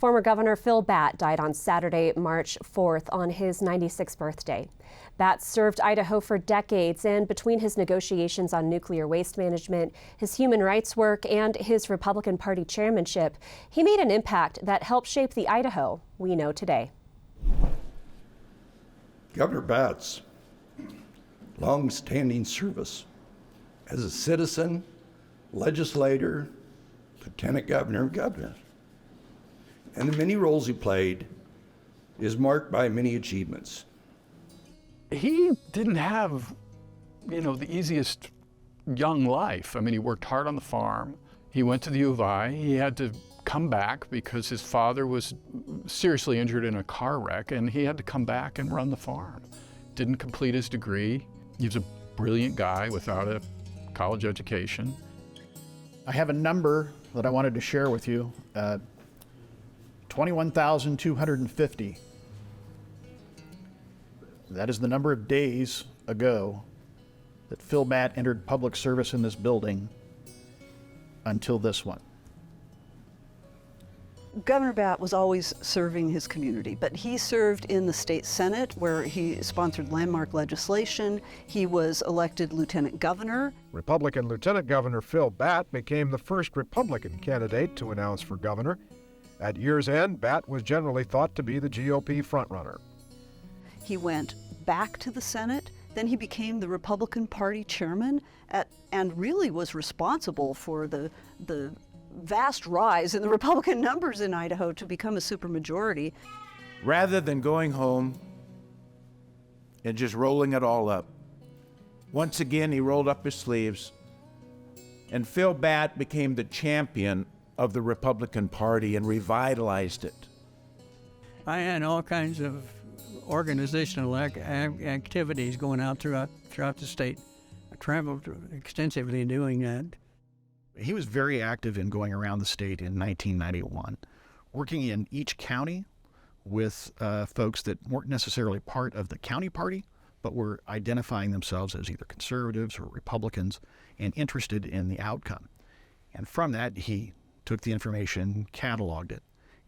Former Governor Phil Batt died on Saturday, March 4th, on his 96th birthday. Batt served Idaho for decades, and between his negotiations on nuclear waste management, his human rights work, and his Republican Party chairmanship, he made an impact that helped shape the Idaho we know today. Governor Batt's long-standing service as a citizen, legislator, lieutenant governor, and the many roles he played is marked by many achievements. He didn't have, the easiest young life. I mean, he worked hard on the farm. He went to the U of I. He had to come back because his father was seriously injured in a car wreck, and he had to come back and run the farm. Didn't complete his degree. He was a brilliant guy without a college education. I have a number that I wanted to share with you. 21,250. That is the number of days ago that Phil Batt entered public service in this building until this one. Governor Batt was always serving his community, but he served in the state Senate where he sponsored landmark legislation. He was elected lieutenant governor. Republican Lieutenant Governor Phil Batt became the first Republican candidate to announce for governor. At year's end, Batt was generally thought to be the GOP frontrunner. He went back to the Senate, then he became the Republican Party chairman and really was responsible for the vast rise in the Republican numbers in Idaho to become a supermajority. Rather than going home and just rolling it all up, once again he rolled up his sleeves, and Phil Batt became the champion of the Republican Party and revitalized it. I had all kinds of organizational activities going out throughout the state. I traveled extensively doing that. He was very active in going around the state in 1991, working in each county with folks that weren't necessarily part of the county party, but were identifying themselves as either conservatives or Republicans and interested in the outcome. And from that, he took the information, cataloged it,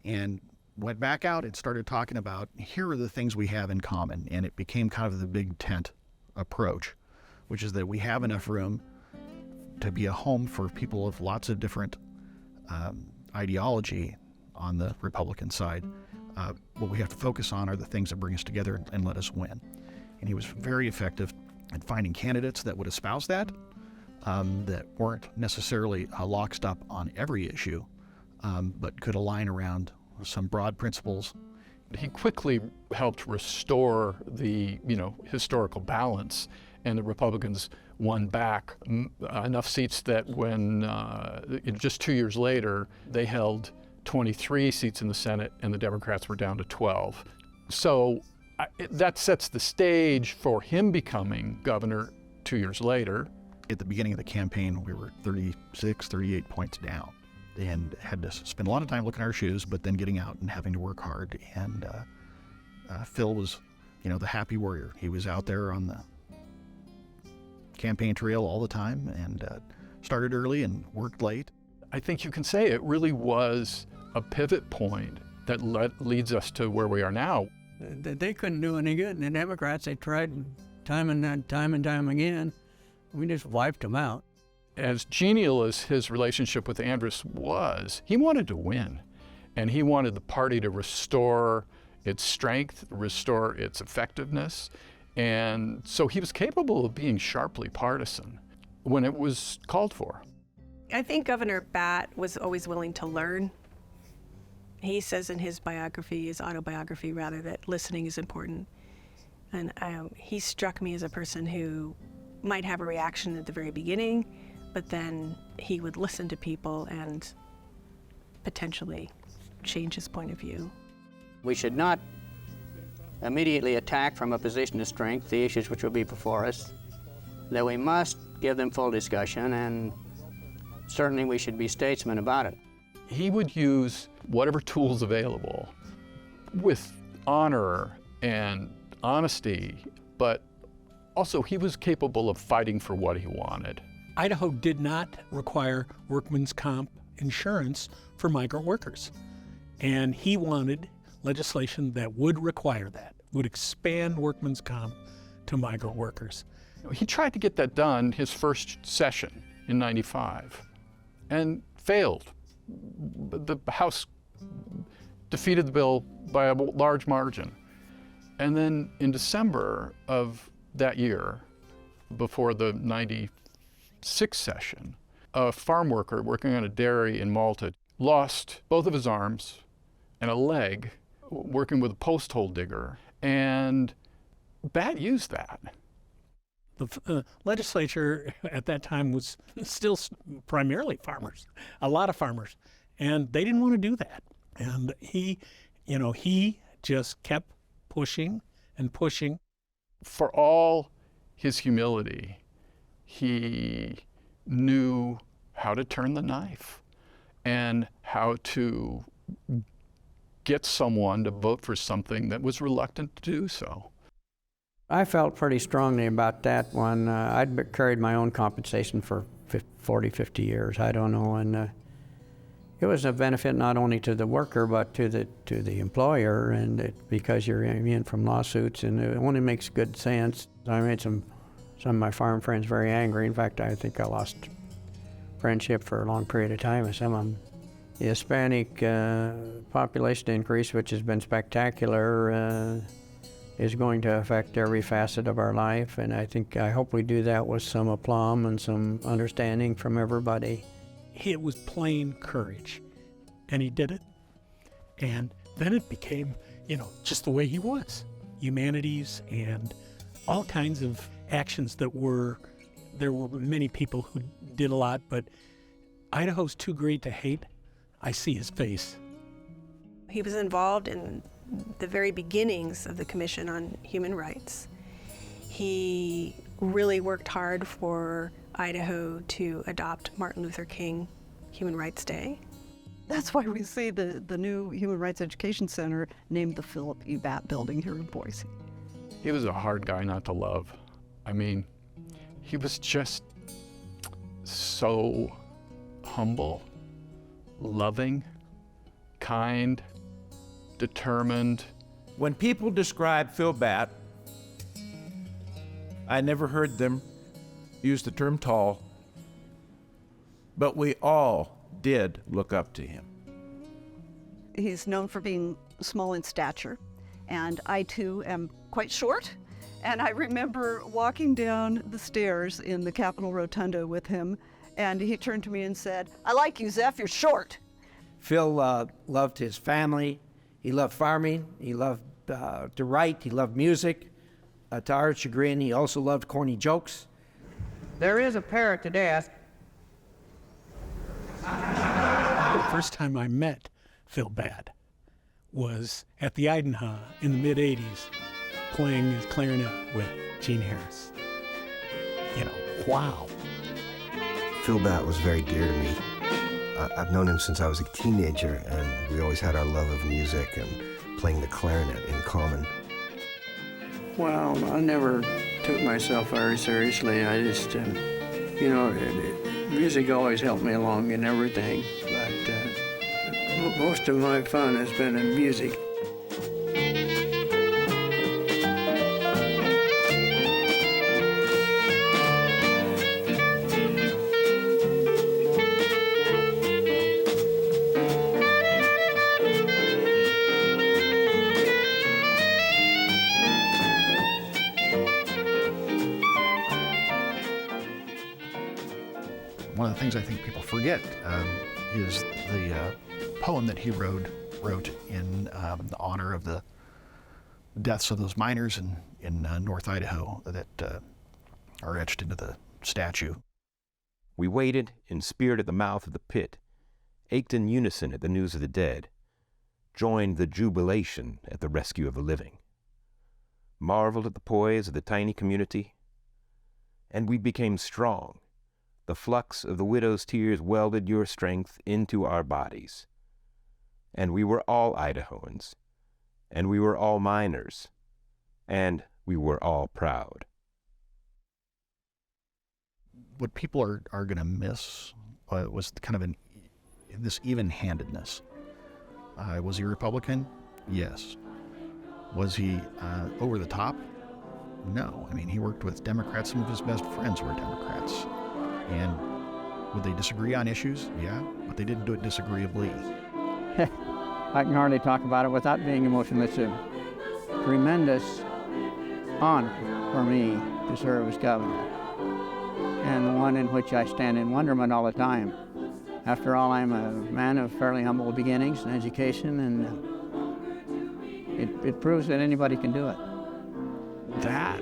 and went back out and started talking about, here are the things we have in common. And it became kind of the big tent approach, which is that we have enough room to be a home for people of lots of different ideology on the Republican side. What we have to focus on are the things that bring us together and let us win. And he was very effective at finding candidates that would espouse that, that weren't necessarily a lockstep on every issue, but could align around some broad principles. He quickly helped restore the, historical balance, and the Republicans won back enough seats that when, just 2 years later, they held 23 seats in the Senate and the Democrats were down to 12. So that sets the stage for him becoming governor 2 years later. At the beginning of the campaign, we were 36, 38 points down and had to spend a lot of time looking at our shoes, but then getting out and having to work hard. And Phil was, the happy warrior. He was out there on the campaign trail all the time and started early and worked late. I think you can say it really was a pivot point that leads us to where we are now. They couldn't do any good, and the Democrats, they tried time and time again. We just wiped them out. As genial as his relationship with Andrus was, he wanted to win, and he wanted the party to restore its strength, restore its effectiveness, and so he was capable of being sharply partisan when it was called for. I think Governor Batt was always willing to learn. He says in his autobiography rather, that listening is important. And he struck me as a person who might have a reaction at the very beginning, but then he would listen to people and potentially change his point of view. We should not immediately attack from a position of strength the issues which will be before us, that we must give them full discussion, and certainly we should be statesmen about it. He would use whatever tools available with honor and honesty, but also he was capable of fighting for what he wanted. Idaho did not require workman's comp insurance for migrant workers. And he wanted legislation that would require that, would expand workman's comp to migrant workers. He tried to get that done his first session in '95 and failed. The House defeated the bill by a large margin. And then in December of that year, before the '96 session, a farm worker working on a dairy in Malta lost both of his arms and a leg working with a post hole digger, and Batt used that. The legislature at that time was still primarily farmers, a lot of farmers, and they didn't want to do that. And he just kept pushing and pushing. For all his humility, he knew how to turn the knife and how to get someone to vote for something that was reluctant to do so. I felt pretty strongly about that one. I'd carried my own compensation for 40, 50 years, I don't know, and it was a benefit not only to the worker but to the employer, and because you're immune from lawsuits, and it only makes good sense. I made some of my farm friends very angry. In fact, I think I lost friendship for a long period of time with some of them. The Hispanic population increase, which has been spectacular, is going to affect every facet of our life, and I hope we do that with some aplomb and some understanding from everybody. It was plain courage, and he did it. And then it became, just the way he was. Humanities and all kinds of actions there were many people who did a lot, but Idaho's too great to hate. I see his face. He was involved in the very beginnings of the Commission on Human Rights. He really worked hard for Idaho to adopt Martin Luther King Human Rights Day. That's why we see the new Human Rights Education Center named the Philip E. Batt Building here in Boise. He was a hard guy not to love. I mean, he was just so humble, loving, kind, determined. When people describe Phil Batt, I never heard them use the term tall, but we all did look up to him. He's known for being small in stature, and I too am quite short. And I remember walking down the stairs in the Capitol Rotunda with him, and he turned to me and said, "I like you, Zeph, you're short." Phil loved his family. He loved farming. He loved to write. He loved music. To our chagrin, he also loved corny jokes. There is a parrot to death. The first time I met Phil Batt was at the Idaho in the mid-'80s, playing his clarinet with Gene Harris. Wow. Phil Batt was very dear to me. I've known him since I was a teenager, and we always had our love of music and playing the clarinet in common. Well, I never took myself very seriously. I just, music always helped me along in everything, but most of my fun has been in music. One of the things I think people forget is the poem that he wrote in honor of the deaths of those miners in North Idaho that are etched into the statue. We waited in spirit at the mouth of the pit, ached in unison at the news of the dead, joined the jubilation at the rescue of the living, marveled at the poise of the tiny community, and we became strong. The flux of the widow's tears welded your strength into our bodies. And we were all Idahoans, and we were all miners, and we were all proud. What people are going to miss was kind of this even-handedness Was he Republican? Yes. Was he over the top? No. I mean, he worked with Democrats. Some of his best friends were Democrats. And would they disagree on issues? Yeah, but they didn't do it disagreeably. I can hardly talk about it without being emotional. It's a tremendous honor for me to serve as governor, and one in which I stand in wonderment all the time. After all, I'm a man of fairly humble beginnings and education, and it proves that anybody can do it. That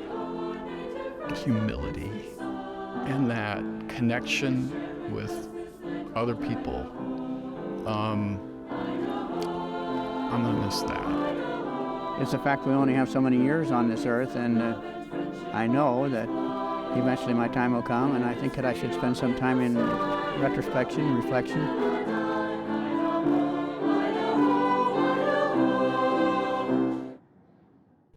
humility and that connection with other people, I'm gonna miss that. It's the fact we only have so many years on this earth, and I know that eventually my time will come, and I think that I should spend some time in retrospection, reflection,